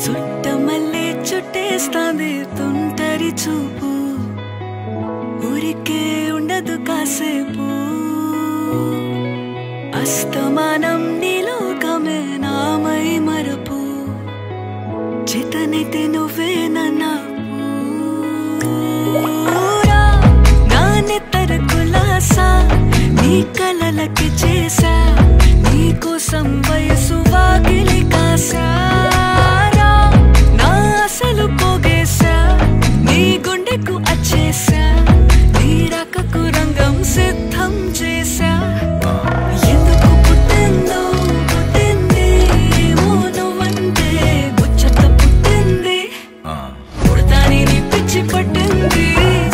చుట్టమల్లే చుట్టేస్తాంది తుంటరి చూపు ఊరికే ఉండదు కాసేపు అస్తమానం నీలోకమే నామై మరపు చేతనైతే నువ్వే